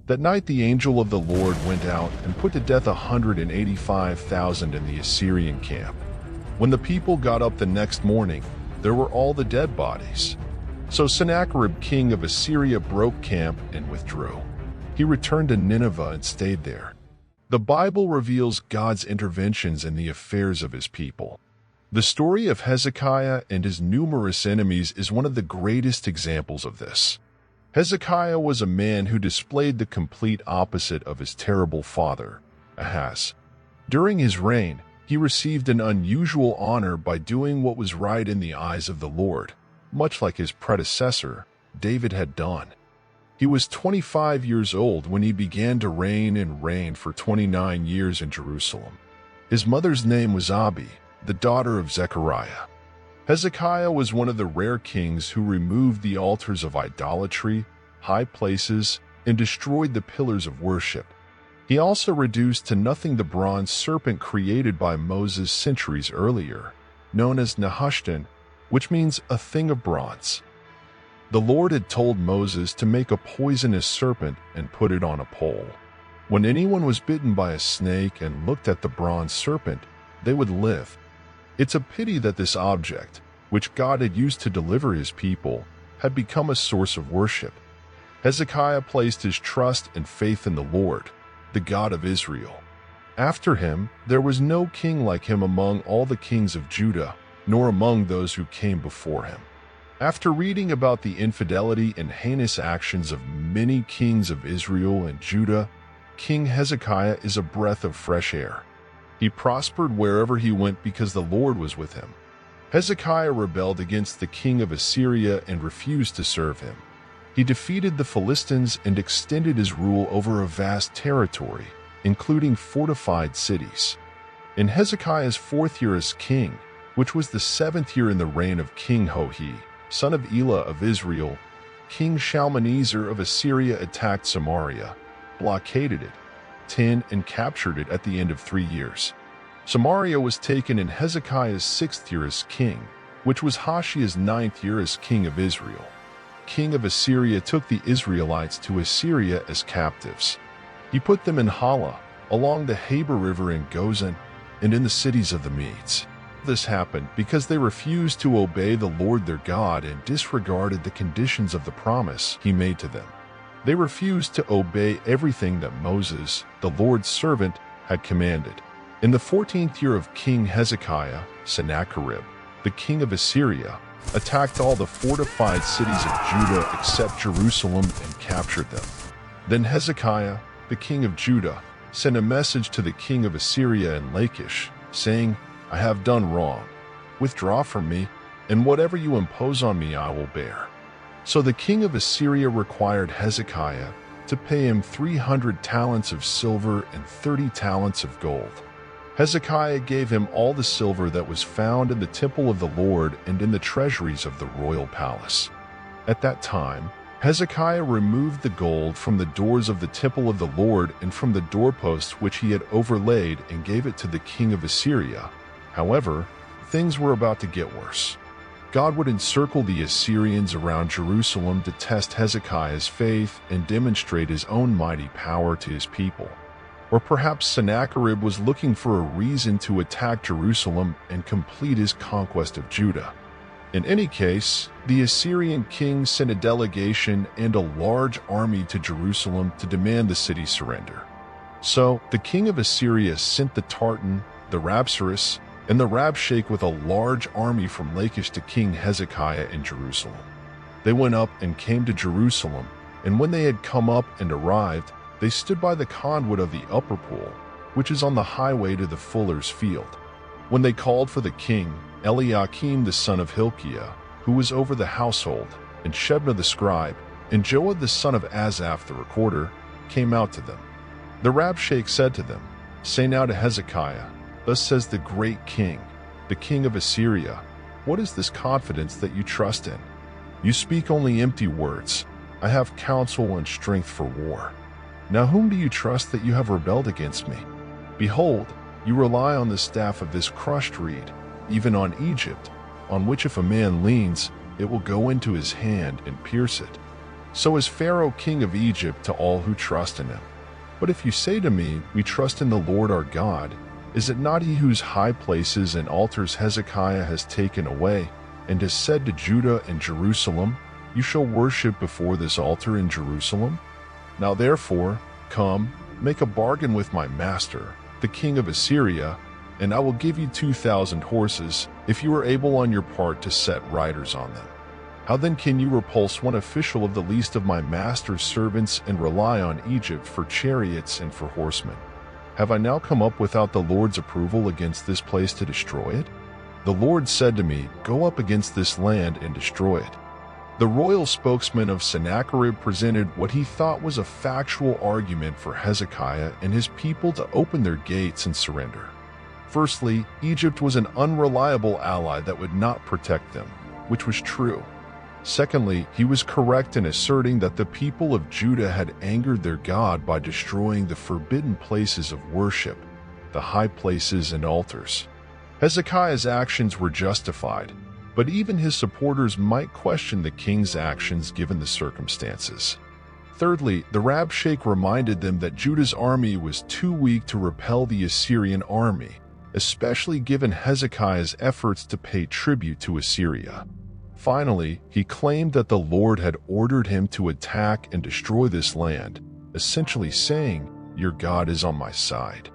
That night the angel of the Lord went out and put to death 185,000 in the Assyrian camp. When the people got up the next morning, there were all the dead bodies. So Sennacherib, king of Assyria, broke camp and withdrew. He returned to Nineveh and stayed there. The Bible reveals God's interventions in the affairs of his people. The story of Hezekiah and his numerous enemies is one of the greatest examples of this. Hezekiah was a man who displayed the complete opposite of his terrible father, Ahaz. During his reign, he received an unusual honor by doing what was right in the eyes of the Lord, much like his predecessor, David, had done. He was 25 years old when he began to reign and reigned for 29 years in Jerusalem. His mother's name was Abi, the daughter of Zechariah. Hezekiah was one of the rare kings who removed the altars of idolatry, high places, and destroyed the pillars of worship. He also reduced to nothing the bronze serpent created by Moses centuries earlier, known as Nehushtan, which means a thing of bronze. The Lord had told Moses to make a poisonous serpent and put it on a pole. When anyone was bitten by a snake and looked at the bronze serpent, they would live. It's a pity that this object, which God had used to deliver his people, had become a source of worship. Hezekiah placed his trust and faith in the Lord, the God of Israel. After him, there was no king like him among all the kings of Judah, nor among those who came before him. After reading about the infidelity and heinous actions of many kings of Israel and Judah, King Hezekiah is a breath of fresh air. He prospered wherever he went because the Lord was with him. Hezekiah rebelled against the king of Assyria and refused to serve him. He defeated the Philistines and extended his rule over a vast territory, including fortified cities. In Hezekiah's 4th year as king, which was the 7th year in the reign of King Hohi, son of Elah of Israel, King Shalmaneser of Assyria attacked Samaria, blockaded it, and captured it at the end of 3 years. Samaria was taken in Hezekiah's 6th year as king, which was Hoshea 9th year as king of Israel. King of Assyria took the Israelites to Assyria as captives. He put them in Hala, along the Habor River in Gozan, and in the cities of the Medes. This happened because they refused to obey the Lord their God and disregarded the conditions of the promise he made to them. They refused to obey everything that Moses, the Lord's servant, had commanded. In the 14th year of King Hezekiah, Sennacherib, the king of Assyria, attacked all the fortified cities of Judah except Jerusalem and captured them. Then Hezekiah, the king of Judah, sent a message to the king of Assyria in Lachish, saying, "I have done wrong. Withdraw from me, and whatever you impose on me I will bear." So the king of Assyria required Hezekiah to pay him 300 talents of silver and 30 talents of gold. Hezekiah gave him all the silver that was found in the temple of the Lord and in the treasuries of the royal palace. At that time, Hezekiah removed the gold from the doors of the temple of the Lord and from the doorposts which he had overlaid and gave it to the king of Assyria. However, things were about to get worse. God would encircle the Assyrians around Jerusalem to test Hezekiah's faith and demonstrate his own mighty power to his people. Or perhaps Sennacherib was looking for a reason to attack Jerusalem and complete his conquest of Judah. In any case, the Assyrian king sent a delegation and a large army to Jerusalem to demand the city surrender. So the king of Assyria sent the Tartan, the Rabsaris, and the Rabshakeh with a large army from Lachish to King Hezekiah in Jerusalem. They went up and came to Jerusalem, and when they had come up and arrived, they stood by the conduit of the upper pool, which is on the highway to the fuller's field. When they called for the king, Eliakim the son of Hilkiah, who was over the household, and Shebna the scribe, and Joah the son of Asaph the recorder, came out to them. The Rabshakeh said to them, "Say now to Hezekiah, thus says the great king, the king of Assyria, what is this confidence that you trust in? You speak only empty words. I have counsel and strength for war. Now whom do you trust that you have rebelled against me? Behold, you rely on the staff of this crushed reed, even on Egypt, on which if a man leans, it will go into his hand and pierce it." So is Pharaoh king of Egypt to all who trust in him. But if you say to me, we trust in the Lord our God, is it not he whose high places and altars Hezekiah has taken away, and has said to Judah and Jerusalem, you shall worship before this altar in Jerusalem? Now therefore, come, make a bargain with my master, the king of Assyria, and I will give you 2,000 horses, if you are able on your part to set riders on them. How then can you repulse one official of the least of my master's servants and rely on Egypt for chariots and for horsemen? Have I now come up without the Lord's approval against this place to destroy it? The Lord said to me, go up against this land and destroy it. The royal spokesman of Sennacherib presented what he thought was a factual argument for Hezekiah and his people to open their gates and surrender. Firstly, Egypt was an unreliable ally that would not protect them, which was true. Secondly, he was correct in asserting that the people of Judah had angered their God by destroying the forbidden places of worship, the high places and altars. Hezekiah's actions were justified, but even his supporters might question the king's actions given the circumstances. Thirdly, the Rabshakeh reminded them that Judah's army was too weak to repel the Assyrian army, especially given Hezekiah's efforts to pay tribute to Assyria. Finally, he claimed that the Lord had ordered him to attack and destroy this land, essentially saying, your God is on my side.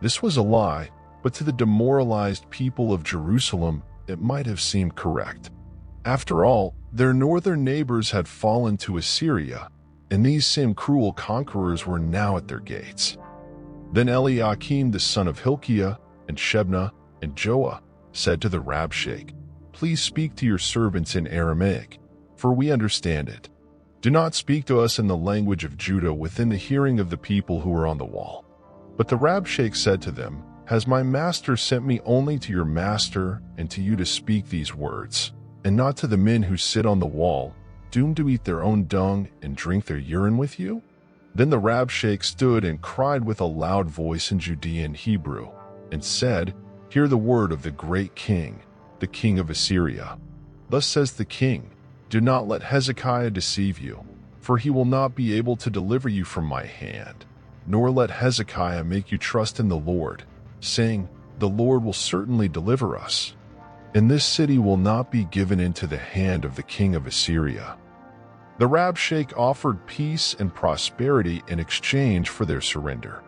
This was a lie, but to the demoralized people of Jerusalem, it might have seemed correct. After all, their northern neighbors had fallen to Assyria, and these same cruel conquerors were now at their gates. Then Eliakim the son of Hilkiah, and Shebna, and Joah said to the Rabshakeh, please speak to your servants in Aramaic, for we understand it. Do not speak to us in the language of Judah within the hearing of the people who are on the wall. But the Rabshakeh said to them, has my master sent me only to your master and to you to speak these words, and not to the men who sit on the wall, doomed to eat their own dung and drink their urine with you? Then the Rabshakeh stood and cried with a loud voice in Judean Hebrew, and said, hear the word of the great king, the king of Assyria. Thus says the king, do not let Hezekiah deceive you, for he will not be able to deliver you from my hand, nor let Hezekiah make you trust in the Lord, saying, the Lord will certainly deliver us, and this city will not be given into the hand of the king of Assyria. The Rabshakeh offered peace and prosperity in exchange for their surrender.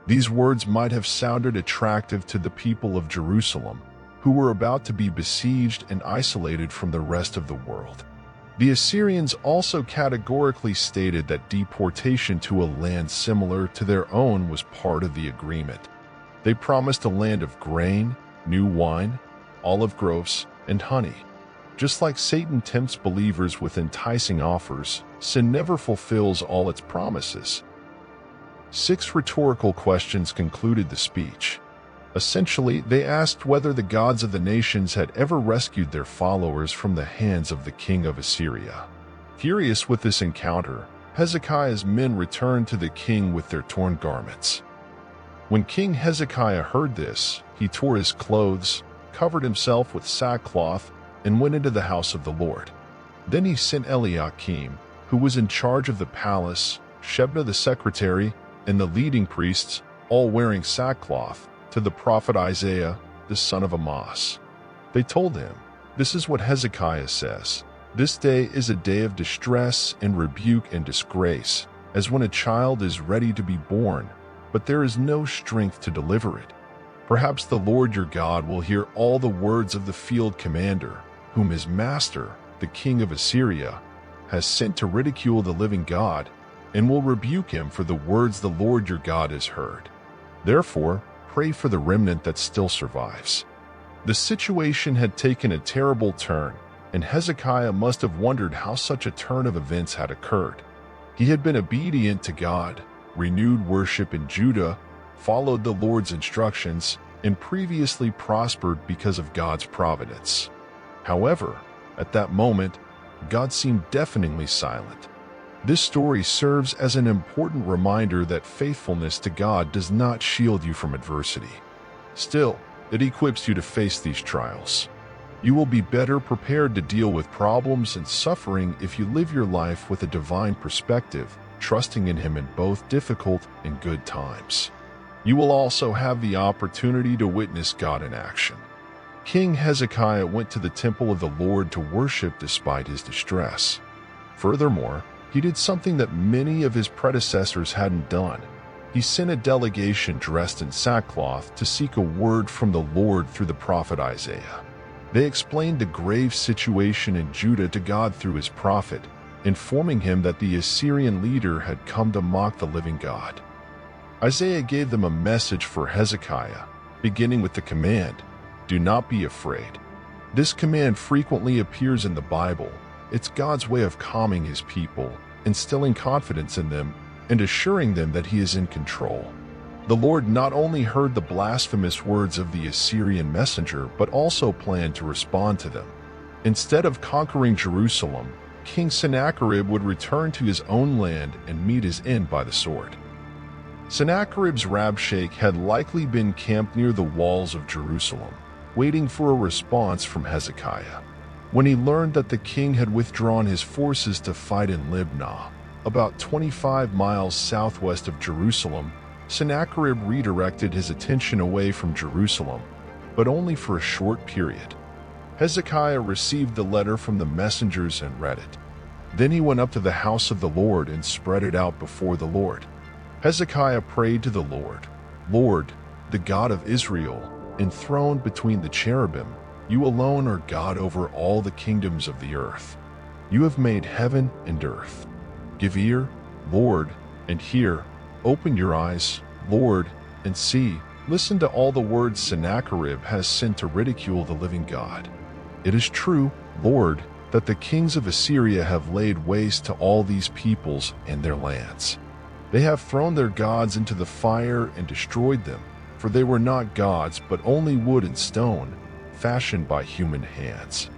These words might have sounded attractive to the people of Jerusalem, who were about to be besieged and isolated from the rest of the world. The Assyrians also categorically stated that deportation to a land similar to their own was part of the agreement. They promised a land of grain, new wine, olive groves, and honey. Just like Satan tempts believers with enticing offers, sin never fulfills all its promises. 6 rhetorical questions concluded the speech. Essentially, they asked whether the gods of the nations had ever rescued their followers from the hands of the king of Assyria. Furious with this encounter, Hezekiah's men returned to the king with their torn garments. When King Hezekiah heard this, he tore his clothes, covered himself with sackcloth, and went into the house of the Lord. Then he sent Eliakim, who was in charge of the palace, Shebna the secretary, and the leading priests, all wearing sackcloth, to the prophet Isaiah, the son of Amoz. They told him, this is what Hezekiah says, this day is a day of distress and rebuke and disgrace, as when a child is ready to be born, but there is no strength to deliver it. Perhaps the Lord your God will hear all the words of the field commander, whom his master, the king of Assyria, has sent to ridicule the living God, and will rebuke him for the words the Lord your God has heard. Therefore, pray for the remnant that still survives. The situation had taken a terrible turn, and Hezekiah must have wondered how such a turn of events had occurred. He had been obedient to God, renewed worship in Judah, followed the Lord's instructions, and previously prospered because of God's providence. However, at that moment, God seemed deafeningly silent. This story serves as an important reminder that faithfulness to God does not shield you from adversity. Still, it equips you to face these trials. You will be better prepared to deal with problems and suffering if you live your life with a divine perspective, trusting in Him in both difficult and good times. You will also have the opportunity to witness God in action. King Hezekiah went to the temple of the Lord to worship despite his distress. Furthermore, he did something that many of his predecessors hadn't done. He sent a delegation dressed in sackcloth to seek a word from the Lord through the prophet Isaiah. They explained the grave situation in Judah to God through his prophet, informing him that the Assyrian leader had come to mock the living God. Isaiah gave them a message for Hezekiah, beginning with the command, "Do not be afraid." This command frequently appears in the Bible. It's God's way of calming his people, instilling confidence in them, and assuring them that he is in control. The Lord not only heard the blasphemous words of the Assyrian messenger, but also planned to respond to them. Instead of conquering Jerusalem, King Sennacherib would return to his own land and meet his end by the sword. Sennacherib's Rabshakeh had likely been camped near the walls of Jerusalem, waiting for a response from Hezekiah. When he learned that the king had withdrawn his forces to fight in Libnah, about 25 miles southwest of Jerusalem, Sennacherib redirected his attention away from Jerusalem, but only for a short period. Hezekiah received the letter from the messengers and read it. Then he went up to the house of the Lord and spread it out before the Lord. Hezekiah prayed to the Lord, "Lord, the God of Israel, enthroned between the cherubim, you alone are God over all the kingdoms of the earth. You have made heaven and earth. Give ear, Lord, and hear. Open your eyes, Lord, and see. Listen to all the words Sennacherib has sent to ridicule the living God. It is true, Lord, that the kings of Assyria have laid waste to all these peoples and their lands. They have thrown their gods into the fire and destroyed them, for they were not gods but only wood and stone, fashioned by human hands.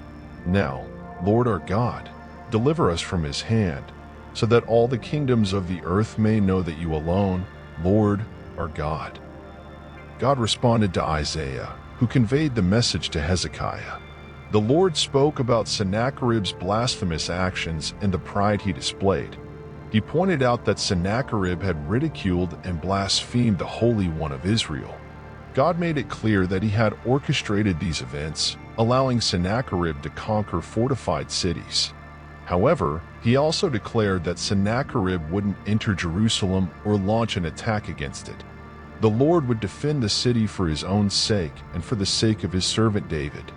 Now, Lord our God, deliver us from his hand, so that all the kingdoms of the earth may know that you alone, Lord, are God." God responded to Isaiah, who conveyed the message to Hezekiah. The Lord spoke about Sennacherib's blasphemous actions and the pride he displayed. He pointed out that Sennacherib had ridiculed and blasphemed the Holy One of Israel. God made it clear that he had orchestrated these events, allowing Sennacherib to conquer fortified cities. However, he also declared that Sennacherib wouldn't enter Jerusalem or launch an attack against it. The Lord would defend the city for his own sake and for the sake of his servant David.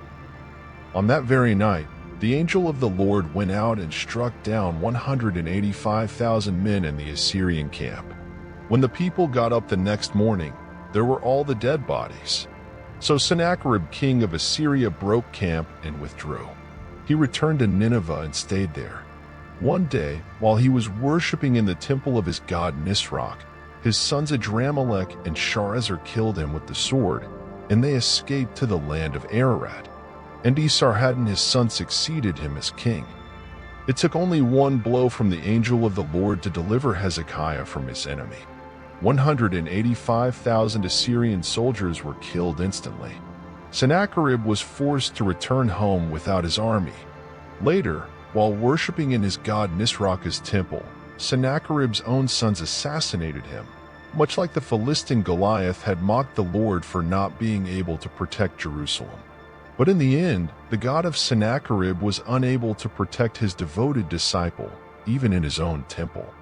On that very night, the angel of the Lord went out and struck down 185,000 men in the Assyrian camp. When the people got up the next morning, there were all the dead bodies. So Sennacherib, king of Assyria, broke camp and withdrew. He returned to Nineveh and stayed there. One day, while he was worshiping in the temple of his god Nisroch, his sons Adramelech and Sharezer killed him with the sword, and they escaped to the land of Ararat. And Esarhaddon his son succeeded him as king. It took only one blow from the angel of the Lord to deliver Hezekiah from his enemy. 185,000 Assyrian soldiers were killed instantly. Sennacherib was forced to return home without his army. Later, while worshiping in his god Nisroch's temple, Sennacherib's own sons assassinated him, much like the Philistine Goliath had mocked the Lord for not being able to protect Jerusalem. But in the end, the God of Sennacherib was unable to protect his devoted disciple, even in his own temple.